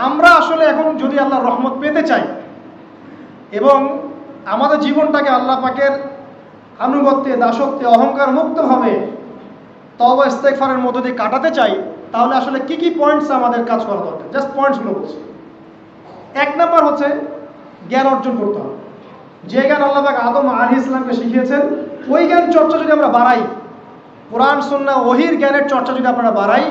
আমরা আসলে এখন যদি আল্লাহর রহমত পেতে চাই এবং আমাদের জীবনটাকে আল্লাহ পাকের আনুগত্যে, দাসত্বে, অহংকার মুক্তভাবে তওবা ইস্তেগফারের মধ্য দিয়ে কাটাতে চাই, তাহলে আসলে কি কি পয়েন্টস আমাদের কাজ করা দরকার? জাস্ট পয়েন্টসগুলো বলছি। 1 নাম্বার হচ্ছে জ্ঞান অর্জন করতে হবে। যে জ্ঞান আল্লাহ পাক আদম আলাইহিস সালামকে শিখিয়েছেন, ওই জ্ঞান চর্চা যদি আমরা বাড়াই, কোরআন সুন্নাহ ওহীর জ্ঞানের চর্চা যদি আমরা বাড়াই,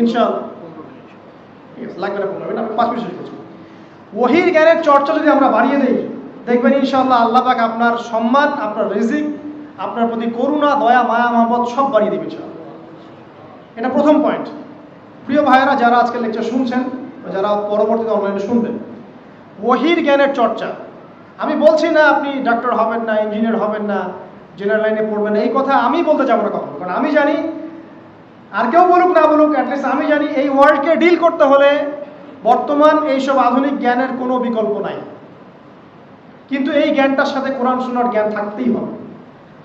ইনশাআল্লাহ লাগবে না 15 মিনিট, আমি 5 মিনিট শেষ করছি। ওহীর জ্ঞানের চর্চা যদি আমরা বাড়িয়ে দেই, দেখবেন ইনশাআল্লাহ আল্লাহ পাক আপনার সম্মান, আপনার রিজিক, আপনার প্রতি করুণা, দয়া, মায়া, মহব্বত সব বাড়িয়ে দেবে ইনশাআল্লাহ। এটা প্রথম পয়েন্ট। প্রিয় ভাইয়েরা, যারা আজকে লেকচার শুনছেন, যারা পরবর্তীতে অনলাইনে শুনবেন, ওহীর জ্ঞানের চর্চা। আমি বলছি না আপনি ডাক্তার হবেন না, ইঞ্জিনিয়ার হবেন না, জেনারেল লাইনে পড়বেন, এই কথা আমি বলতে যাবো না কখনো। কারণ আমি জানি, আর কেউ বলুক না বলুক, অ্যাটলিস্ট আমি জানি এই ওয়ার্ল্ডকে ডিল করতে হলে বর্তমান এইসব আধুনিক জ্ঞানের কোনো বিকল্প নাই। কিন্তু এই জ্ঞানটার সাথে কোরআন সুন্নাহর জ্ঞান থাকতেই হবে।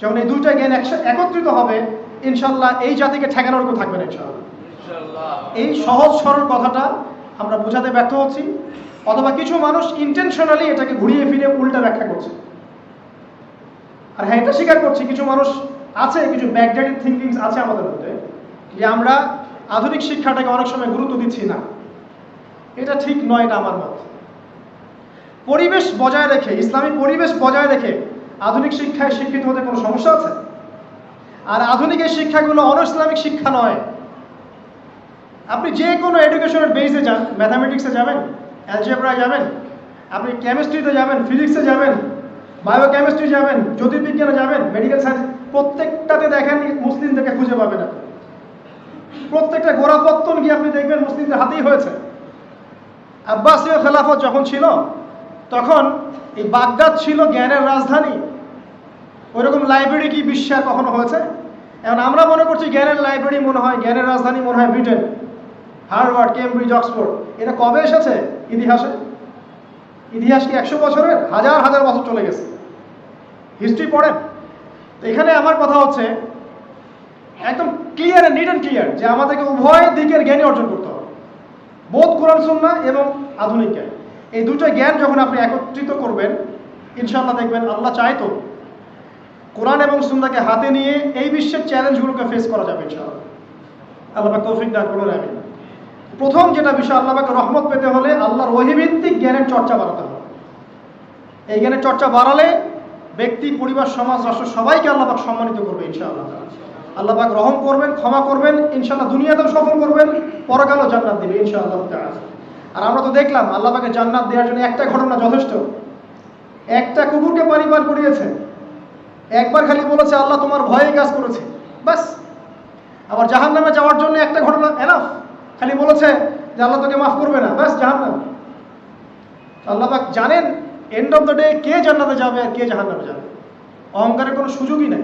যখন এই দুইটা জ্ঞান একত্রিত হবে, ইনশাল্লাহ এই জাতিকে ঠেকানোর কেউ থাকবে না ইনশাল্লাহ। এই সহজ সরল কথাটা আমরা বোঝাতে ব্যর্থ হচ্ছি, অথবা কিছু মানুষ ইন্টেনশনালি এটাকে ঘুরিয়ে ফিরে উল্টা ব্যাখ্যা করছে। আর হ্যাঁ, এটা স্বীকার করছি, কিছু মানুষ আছে, কিছু ব্যাকডেটেড থিঙ্কিংস আছে আমাদের মধ্যে, যে আমরা আধুনিক শিক্ষাটাকে অনেক সময় গুরুত্ব দিচ্ছি না। এটা ঠিক নয়, এটা আমার মত। পরিবেশ বজায় রেখে, ইসলামী পরিবেশ বজায় রেখে আধুনিক শিক্ষায় শিক্ষিত হতে কোনো সমস্যা আছে? আর আধুনিক এই শিক্ষাগুলো অনইসলামিক শিক্ষা নয়। আপনি যে কোনো এডুকেশনের বেসে যান, ম্যাথামেটিক্সে যাবেন, অ্যালজেব্রায় যাবেন, আপনি কেমিস্ট্রিতে যাবেন, ফিজিক্সে যাবেন, বায়োকেমিস্ট্রি যাবেন, জ্যোতির্বিজ্ঞানে যাবেন, মেডিকেল সায়েন্স, প্রত্যেকটাতে দেখেন মুসলিমদেরকে খুঁজে পাবেন আপনি। প্রত্যেকটা গোড়াপত্তন গিয়ে আপনি দেখবেন মুসলিমদের হাতেই হয়েছে। আব্বাসীয় খেলাফত যখন ছিল, তখন এই বাগদাদ ছিল জ্ঞানের রাজধানী। ওইরকম লাইব্রেরি কি বিশ্বে কখনো হয়েছে? এখন আমরা মনে করছি জ্ঞানের লাইব্রেরি মনে হয়, জ্ঞানের রাজধানী মনে হয় ব্রিটেন, হার্ভার্ড, কেমব্রিজ, অক্সফোর্ড। এটা কবে এসেছে ইতিহাসে? ইতিহাস কি 100 বছরের? হাজার হাজার বছর চলে গেছে। হিস্ট্রি পড়েন। তো এখানে আমার কথা হচ্ছে একদম ক্লিয়ার, নিট অ্যান্ড ক্লিয়ার, যে আমাদেরকে উভয় দিকের জ্ঞানই অর্জন করতে হবে, বোধ কোরআন সুন্নাহ এবং আধুনিক জ্ঞান। এই দুটো জ্ঞান যখন আপনি একত্রিত করবেন, ইনশাআল্লাহ দেখবেন আল্লাহ চাইতো কোরআন এবং সুন্নাহকে হাতে নিয়ে এই বিশ্বের চ্যালেঞ্জগুলোকে ফেস করা যাবে ইনশাআল্লাহ। আল্লাহ পাক তৌফিক দান করুন, আমিন। প্রথম যেটা বিষয়, আল্লাহ পাকের রহমত পেতে হলে আল্লাহর ওহীভিত্তিক জ্ঞানের চর্চা বাড়াতে হবে। এই জ্ঞানের চর্চা বাড়ালে ব্যক্তি, পরিবার, সমাজ, রাষ্ট্র সবাইকে আল্লাহ পাক সম্মানিত করবে ইনশাআল্লাহ। আল্লাহ পাক রহম করবেন, ক্ষমা করবেন, ইনশাআল্লাহ দুনিয়াতেও সফল করবেন, পরকালেও জান্নাত দিবে ইনশাআল্লাহ তাআলা। আর আমরা তো দেখলাম আল্লাহ পাকে জান্নাত দেওয়ার জন্য একটা ঘটনা যথেষ্ট। একটা কুকুরকে পানি পান করিয়েছে, একবার খালি বলেছে আল্লাহ তোমার ভয়ে কাজ করেছে, বাস। আবার জাহান্নামে যাওয়ার জন্য একটা ঘটনা এনাফ, খালি বলেছে যে আল্লাহ তোকে মাফ করবে না, বাস জাহান্নাম। আল্লাহ পাক জানেন এন্ড অফ দ্য ডে কে জান্নাতে যাবে আর কে জাহান্নামে যাবে। অহংকারের কোনো সুযোগই নাই।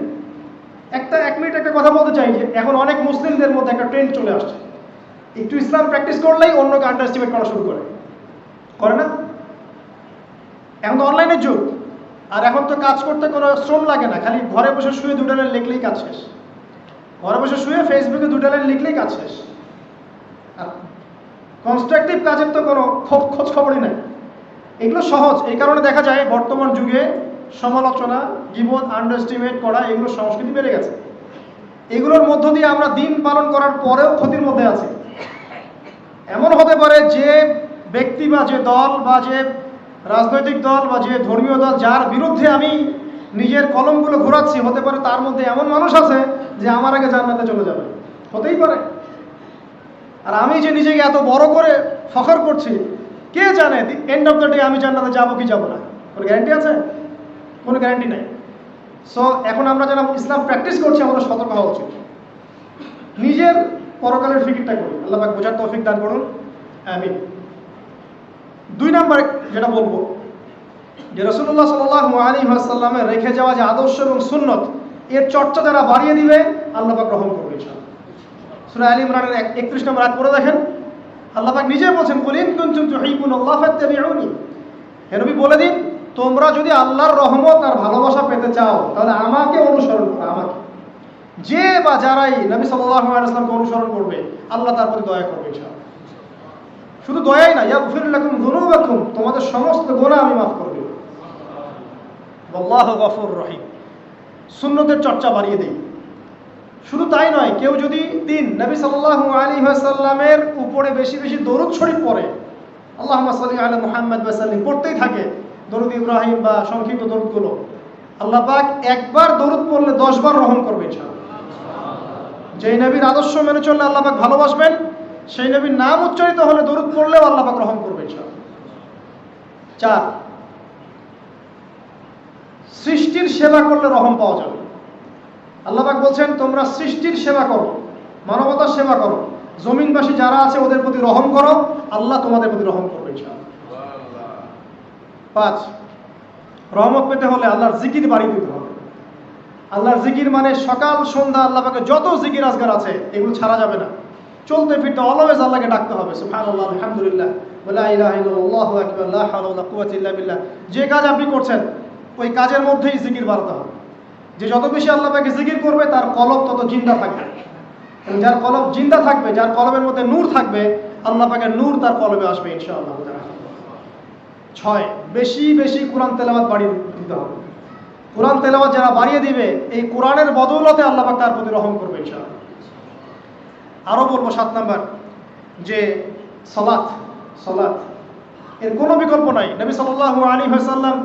এক মিনিট একটা কথা বলতে চাই, যে এখন অনেক মুসলিমদের মধ্যে একটা ট্রেন্ড চলে আসছে, একটু ইসলাম প্র্যাকটিস করলেই অন্যকে আন্ডার এস্টিমেট করা শুরু করে না? এখন তো অনলাইনের যুগ, আর এখন তো কাজ করতে কোনো শ্রম লাগে না, খালি ঘরে বসে শুয়ে 2টা লাইন লিখলেই কাজ শেষ। ঘরে বসে শুয়ে ফেসবুকে 2টা লাইন লিখলেই কাজ শেষ। আর কনস্ট্রাকটিভ কাজের তো কোনো খোঁজ খবরই নাই। এগুলো সহজ, এই কারণে দেখা যায় বর্তমান যুগে সমালোচনা, গীবত, আন্ডার এস্টিমেট করা, এগুলো সংস্কৃতি বেড়ে গেছে। এগুলোর মধ্য দিয়ে আমরা দিন পালন করার পরেও ক্ষতির মধ্যে আছি। এমন হতে পারে যে ব্যক্তি বা যে দল বা যে রাজনৈতিক দল বা যে ধর্মীয় দল যার বিরুদ্ধে আমি নিজের কলমগুলো ঘোরাচ্ছি, হতে পারে তার মধ্যে এমন মানুষ আছে যে আমার আগে জান্নাতে চলে যাবে, হতেই পারে। আর আমি যে নিজেকে এত বড় করে ফখর করছি, কে জানে এন্ড অফ দ্য ডে আমি জান্নাতে যাবো কি যাবো না, কোনো গ্যারান্টি আছে? কোনো গ্যারান্টি নাই। সো এখন আমরা যারা ইসলাম প্র্যাকটিস করছি, আমাদের সতর্ক হওয়া উচিত, নিজের পরকালের ফিকিরটা করি। আল্লাহ পাক বোঝার তৌফিক দান করুন, আমিন। 2 নাম্বার যেটা বলবো, যে রাসূলুল্লাহ সাল্লাল্লাহু আলাইহি ওয়াসাল্লামের রেখে যাওয়া যে আদর্শ এবং সুন্নত, এর চর্চা যারা বাড়িয়ে দিবে আল্লাহ পাক রহম করবে ইনশাআল্লাহ। সূরা আলে ইমরানের 31 নম্বর আয়াত পড়ে দেখেন, আল্লাহ পাক নিজে বলেন, কুল ইন কুনতুম তুহিব্বুনাল্লাহ ফাত্তাবিউনি। হে নবী বলে দিন, তোমরা যদি আল্লাহর রহমত আর ভালোবাসা পেতে চাও তাহলে আমাকে অনুসরণ করো। আমাকে, যে বা যারাই নবী সাল্লাল্লাহু আলাইহি ওয়াসাল্লামকে অনুসরণ করবে আল্লাহ তার প্রতি দয়া করবে ইনশাআল্লাহ। শুধু দয়াই না, ইয়াগফির লাকুম যুনুবাকুম, তোমাদের সমস্ত গুনাহ আমি মাফ করে দেব। আল্লাহু গফুর রহিম। সুন্নতের চর্চা বাড়িয়ে দেই। শুধু তাই নয়, কেউ যদি নবী সাল্লাল্লাহু আলাইহি ওয়াসাল্লামের উপরে বেশি বেশি দরুদ শরীফ পড়ে, আল্লাহুম্মা সাল্লি আলা মুহাম্মাদ ওয়া সাল্লিম পড়তেই থাকে, দরুদ ইব্রাহিম বা সংক্ষিপ্ত দরুদগুলো, আল্লাহ পাক একবার দরুদ পড়লে 10 বার রহম করবে ইনশাআল্লাহ। যেই নবীর আদর্শ মেনে চললে আল্লাহ পাক ভালোবাসবেন, সেই নবীর নাম উচ্চারিত হলে দরুদ পড়লেও আল্লাহ পাক রহম করবে ইনশাআল্লাহ। 4, সৃষ্টির সেবা করলে রহম পাওয়া যাবে। আল্লাহ পাক বলছেন, তোমরা সৃষ্টির সেবা করো, মানবতার সেবা করো, জমিনবাসী যারা আছে ওদের প্রতি রহম করো, আল্লাহ তোমাদের প্রতি রহম করবে ইনশাআল্লাহ। 5, রহমত পেতে হলে আল্লাহর জিকির বাড়িয়ে দিতে হবে। আল্লাহর জিকির মানে সকাল সন্ধ্যা আল্লাহ পাকের যত জিকির আজগার আছে এগুলো ছাড়া যাবে না। চলতে ফিরতে অলওয়েজ আল্লাহকে ডাকতে হবে, সুবহানাল্লাহ, আলহামদুলিল্লাহ, ওয়া লা ইলাহা ইল্লাল্লাহ, আল্লাহু আকবার, লা হাওলা ওয়া লা কুওয়াতা ইল্লা বিল্লাহ। যে কাজ আপনি করছেন ওই কাজের মধ্যেই জিকির বাড়াতে হবে। যে যত বেশি আল্লাহ পাকে জিকির করবে তার কলব তত জিন্দা থাকবে, এবং যার কলব জিন্দা থাকবে, যার কলবের মধ্যে নূর থাকবে, আল্লাহ পাকের নূর তার কলবে আসবে ইনশাআল্লাহ। 6, বেশি বেশি কোরআন তেলাওয়াত বাড়িয়ে দিতে হবে। কোরআন তেলাওয়াত যারা বাড়িয়ে দিবে, এই কোরআনের বদৌলতে আল্লাহ পাক তার প্রতি রহম করবে ইনশাআল্লাহ। আরো বলবো 7 নাম্বার, যে সালাত এর কোনো বিকল্প নাই। নবী সাল্লাল্লাহু আলাইহি ওয়াসাল্লাম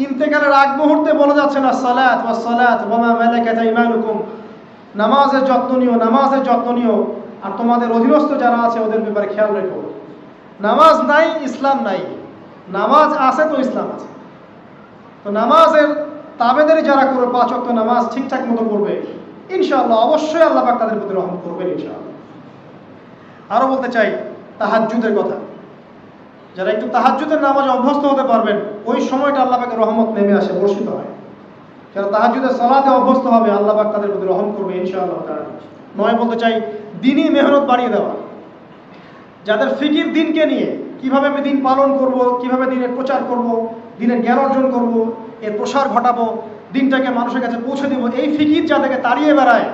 ইন্তেকালের আগ মুহূর্তে বলে যাচ্ছেন, আসসালাত ওয়াস সালাত ওয়া মা মালাকাত আইমানুকুম, নামাজের যত্ন নিও, নামাজের যত্ন নিও, আর তোমাদের অধীনস্থ যারা আছে ওদের ব্যাপারে খেয়াল রেখো। নামাজ নাই ইসলাম নাই, নামাজ আছে তো ইসলাম আছে। তো নামাজের তাবেদারি যারা করবে, 5 ওয়াক্ত নামাজ ঠিকঠাক মতো করবে, ইনশাআল্লাহ অবশ্যই আল্লাহ পাক তাদের প্রতি রহম করবেন ইনশাআল্লাহ। আরো বলতে চাই তাহাজ্জুদের কথা। যারা একটু তাহাজ্জুদের নামাজে অভ্যস্ত হতে পারবেন, ওই সময়টা আল্লাহ পাকের রহমত নেমে আসে, বর্ষিত হয়। যারা তাহাজ্জুদের সালাতে অভ্যস্ত হবে, আল্লাহ পাক তাদের প্রতি রহম করবে ইনশাআল্লাহ তাআলা। 9 বলতে চাই দ্বীনি মেহনত বাড়িয়ে দেওয়া। যাদের ফিকির দিনকে নিয়ে, কিভাবে আমি দিন পালন করব, কিভাবে দিনের প্রচার করব, দিনের জ্ঞান অর্জন করব, এর প্রসার ঘটাবো, দিনটাকে মানুষের কাছে পৌঁছে দেব, এই ফিকির যাদেরকে তাড়িয়ে বেড়ায়,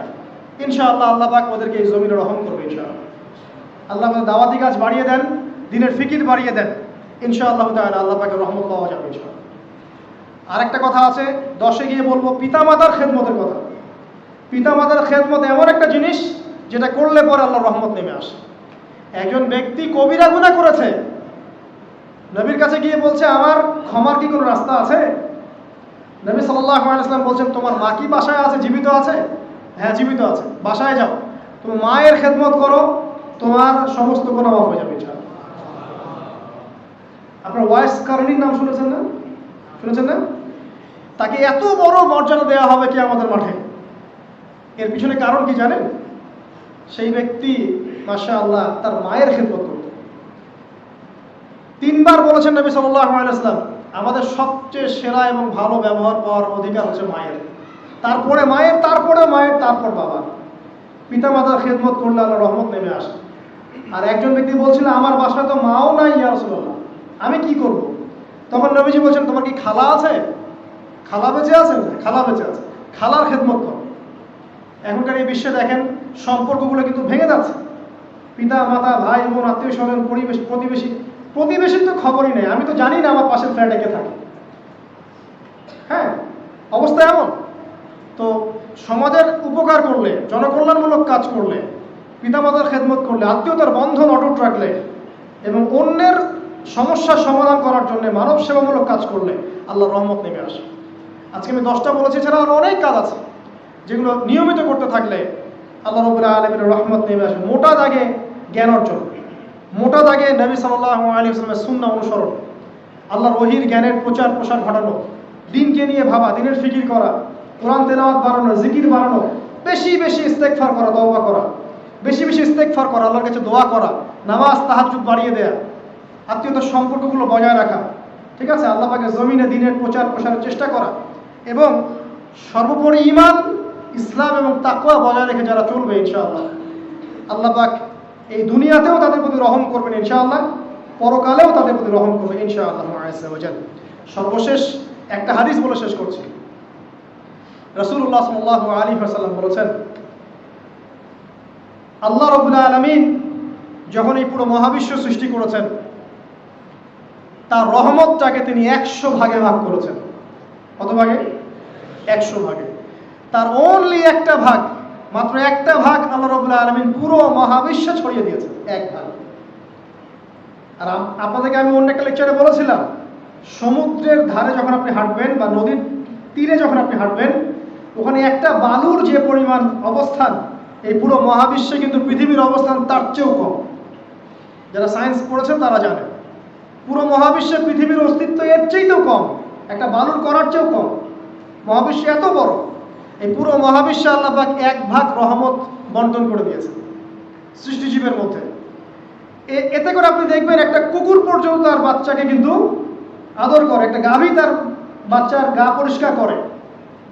ইনশাআল্লাহ আল্লাহ পাক ওদেরকে এই জমিনে রহম করবে ইনশাআল্লাহ। আল্লাহ পাক দাওয়াতি কাজ বাড়িয়ে দেন, দিনের ফিকির বাড়িয়ে দেন, ইনশাআল্লাহ তাআলা আল্লাহ পাকের রহমত পাওয়া যাবে ইনশাআল্লাহ। আরেকটা কথা আছে 10-এ গিয়ে বলবো, পিতামাতার খেদমতের কথা। পিতামাতার খেদমত এমন একটা জিনিস যেটা করলে পরে আল্লাহর রহমত নেমে আসে। একজন ব্যক্তি কবিরা গুনাহ করেছে, নবীর কাছে গিয়ে বলছে, আমার ক্ষমার কি কোনো রাস্তা আছে? নবী সাল্লাল্লাহু আলাইহি ওয়াসাল্লাম বলছেন, তোমার মা কি বাসায় আছে, জীবিত আছে? হ্যাঁ, জীবিত আছে। বাসায় যাও, তুমি মায়ের খেদমত করো, তোমার সমস্ত গুনাহ মাফ হয়ে যাবে ইনশাআল্লাহ। আপনার ওয়াইস কারণীর নাম শুনেছেন না? শুনেছেন না? তাকে এত বড় মর্যাদা দেওয়া হবে কিয়ামতের মাঠে। এর পিছনে কারণ কি জানেন? সেই ব্যক্তি মাশাআল্লাহ তার মায়ের খেদমত করত। 3 বার বলেছেন নবী সাল্লাল্লাহু আলাইহি ওয়াসাল্লাম, আমাদের সবচেয়ে সেরা এবং ভালো ব্যবহার পাওয়ার অধিকার হচ্ছে মায়ের, তারপরে মায়ের, তারপরে মায়ের, তারপর বাবা। পিতামাতার খেদমত করলে আল্লাহর রহমত নেমে আসে। আর একজন ব্যক্তি বলছিল, আমার বাসায় তো মাও নাই ইয়া রাসূলুল্লাহ, আমি কি করব? তখন নবীজি বলছেন, তোমার কি খালা আছে? খালা বেঁচে আছে? খালা বেঁচে আছে, খালার খেদমত করো। এখনকার এই বিশ্বে দেখেন সম্পর্কগুলো কিন্তু ভেঙে যাচ্ছে। পিতা মাতা, ভাই বোন, আত্মীয় স্বজন, প্রতিবেশীর তো খবরই নেই, আমি তো জানি না আমার পাশের ফ্ল্যাটে কে থাকে। হ্যাঁ, অবস্থা এমন। তো সমাজের উপকার করলে, জনকল্যাণমূলক কাজ করলে, পিতামাতার খেদমত করলে, আত্মীয়তার বন্ধন অটুট রাখলে, এবং অন্যের সমস্যার সমাধান করার জন্য মানব সেবামূলক কাজ করলে আল্লাহর রহমত নেমে আসে। আজকে আমি 10টা বলেছি, ছাড়া আরো অনেক কাজ আছে যেগুলো নিয়মিত করতে থাকলে আল্লাহ রাব্বুল আলামিনের রহমত নেমে আসে। মোটা দাগে জ্ঞান অর্জন, মোটা দাগে নবী সাল্লাল্লাহু আলাইহি ওয়াসাল্লামের সুন্নাহ অনুসরণ, আল্লাহর ওহীর জ্ঞানের প্রচার প্রসার ঘটানো, দিনকে নিয়ে ভাবা, দিনের ফিকির করা, কোরআন তেলাওয়াত বাড়ানো, জিকির বাড়ানো, বেশি বেশি ইস্তেগফার করা, তওবা করা, বেশি বেশি ইস্তেগফার করা, আল্লাহর কাছে দোয়া করা, নামাজ তাহাজ্জুদ বাড়িয়ে দেয়া, আত্মীয়তার সম্পর্কগুলো বজায় রাখা, ঠিক আছে, আল্লাহ পাকের জমিনে দিনের প্রচার প্রসারের চেষ্টা করা, এবং সর্বোপরি ঈমান, ইসলাম এবং তাকওয়া বজায় রেখে যারা চলবে, ইনশাআল্লাহ আল্লাহ পাক এই দুনিয়াতেও তাদের প্রতি রহম করবেন ইনশাআল্লাহ, পরকালেও তাদের প্রতি রহম করবেন ইনশাআল্লাহ আযজা ওয়া জাল। সর্বশেষ একটা হাদিস বলে শেষ করছি। রাসূলুল্লাহ সাল্লাল্লাহু আলাইহি ওয়াসাল্লাম বলেছেন, আল্লাহ রাব্বুল আলামিন যখন এই পুরো মহাবিশ্ব সৃষ্টি করেছেন, তার রহমতটাকে তিনি 100 ভাগে ভাগ করেছেন। কত ভাগে? 100 ভাগে। তার অনলি একটা ভাগ, মাত্র একটা ভাগ আল্লাহ রাব্বুল আলামিন পুরো মহাবিশ্বে ছড়িয়ে দিয়েছেন, এক ভাগ। আর আপনাদেরকে আমি অন্য একটা লেকচারে বলেছিলাম, সমুদ্রের ধারে যখন আপনি হাঁটবেন বা নদীর তীরে যখন আপনি হাঁটবেন, ওখানে একটা বালুর যে পরিমাণ অবস্থান, এই পুরো মহাবিশ্বে কিন্তু পৃথিবীর অবস্থান তার চেয়েও কম। যারা সায়েন্স পড়েছেন তারা জানে, পুরো মহাবিশ্বে পৃথিবীর অস্তিত্ব এর চেয়েও কম, একটা বালুর কণার চেয়েও কম। মহাবিশ্ব এত বড়, এই পুরো মহাবিশ্বে আল্লাহ পাক এক ভাগ রহমত বন্টন করে দিয়েছে সৃষ্টিজীবের মধ্যে। এতে করে আপনি দেখবেন একটা কুকুর পর্যন্ত তার বাচ্চাকে কিন্তু আদর করে, একটা গাভী তার বাচ্চার গা পরিষ্কার করে,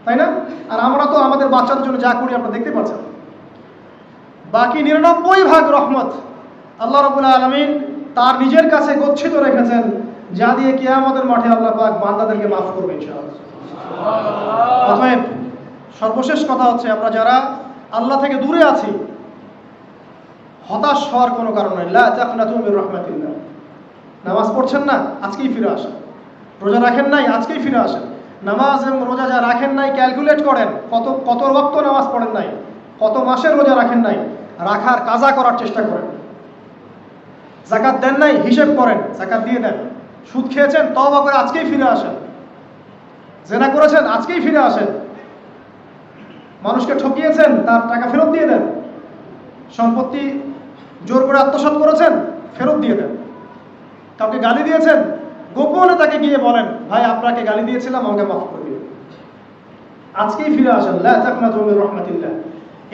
তাই না? আর আমরা তো আমাদের বাচ্চাদের জন্য যা করি আপনারা দেখতে পাচ্ছেন। বাকি 99 ভাগ রহমত আল্লাহ রাব্বুল আলামিন তার নিজের কাছে গচ্ছিত রেখেছেন, যা দিয়ে কিয়ামতের মাঠে আল্লাহ পাক বান্দাদেরকে মাফ করবে ইনশাআল্লাহ। অতএব সর্বশেষ কথা হচ্ছে, আমরা যারা আল্লাহ থেকে দূরে আছি, হতাশ হওয়ার কোনো কারণ নেই। লা তাকনাতু মির রাহমাতিল্লাহ। নামাজ পড়ছেন না, আজকেই ফিরে আসেন। রোজা রাখেন নাই, আজকেই ফিরে আসেন। নামাজ এবং রোজা যা রাখেন নাই, ক্যালকুলেট করেন কত ওয়াক্ত নামাজ পড়েন নাই, কত মাসের রোজা রাখেন নাই, রাখার কাজা করার চেষ্টা করেন। যাকাত দেন নাই, হিসেব করেন, যাকাত দিয়ে দেন। সুদ খেয়েছেন, তওবা করে আজকেই ফিরে আসেন। জেনা করেছেন, আজকেই ফিরে আসেন। মানুষকে ঠকিয়েছেন, তার টাকা ফেরত দিয়ে দেন। সম্পত্তি জোর করে আত্মসাৎ করেছেন, ফেরত দিয়ে দেন। কাউকে গালি দিয়েছেন, গোপনে তাকে গিয়ে বলেন, ভাই আপনাকে গালি দিয়েছিলাম, আমাকে মাফ করে দিন। আজকেই ফিরে আসেন। লা তাকনাতু মির রাহমাতিল্লাহ,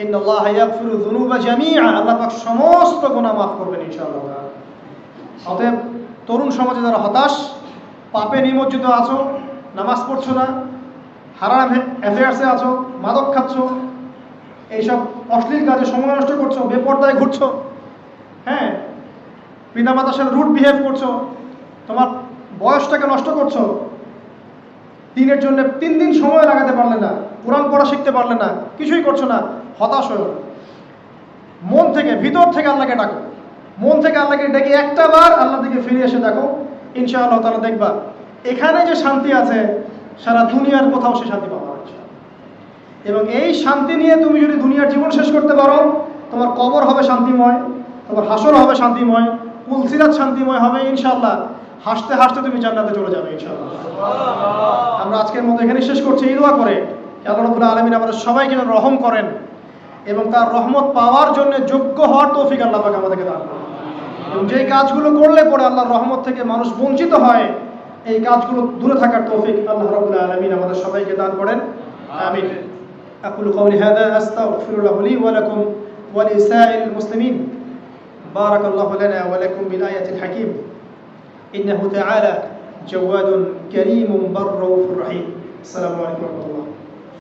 ইন্নাল্লাহা ইয়াগফিরু যুনুবা জামিআ। আল্লাহ পাক সমস্ত গুনাহ মাফ করবেন ইনশাআল্লাহ। অতএব তরুণ সমাজে যারা হতাশ, পাপে নিমজ্জিত আছো, নামাজ পড়ছো না, হারাম অ্যাফেয়ার্সে আছো, মাদক খাচ্ছ, এইসব অশ্লীল কাজে সময় নষ্ট করছো, বেপরদায় ঘুরছো, হ্যাঁ, পিতামাতার সাথে রুড বিহেভ করছো, তোমার বয়সটাকে নষ্ট করছো, দিনের জন্য 3 দিন সময় লাগাতে পারলে না, কোরআন পড়া শিখতে পারলে না, কিছুই করছো না, হতাশ হয়ে মন থেকে, ভিতর থেকে আল্লাহকে ডাকো। মন থেকে আল্লাহকে ডেকে একটা বার আল্লাহ থেকে ফিরে এসে দেখো, ইনশাআল্লাহ তাআলা দেখবা এখানে যে শান্তি আছে, সারা দুনিয়ার কোথাও সে শান্তি পাবা না। এবং এই শান্তি নিয়ে তুমি যদি দুনিয়ার জীবন শেষ করতে পারো, তোমার কবর হবে শান্তিময়, তোমার হাসর হবে শান্তিময়, পুলসিরাত শান্তিময় হবে ইনশাআল্লাহ। হাসতে হাসতে তুমি জান্নাতে চলে যাবে ইনশাআল্লাহ। আমরা আজকের মতো এখানে শেষ করছি, এই দোয়া করে আল্লাহ রাব্বুল আলামিন আমাদের সবাইকে যেন রহম করেন এবং তার রহমত পাওয়ার জন্য যোগ্য হওয়ার তৌফিক আল্লাহ পাক আমাদেরকে দান করেন। এবং যেই কাজগুলো করলে পরে আল্লাহর রহমত থেকে মানুষ বঞ্চিত হয়, এই কাজগুলো দূরে থাকার তৌফিক আল্লাহ রাব্বুল আলামিন আমাদের সবাইকে দান করেন। আমিন। أقول قولي هذا أستغفر الله لي ولكم ولسائر المسلمين. بارك الله لنا ولكم بالآية الحكيم. إنه تعالى جواد كريم بر رؤوف رحيم. السلام عليكم ورحمة الله.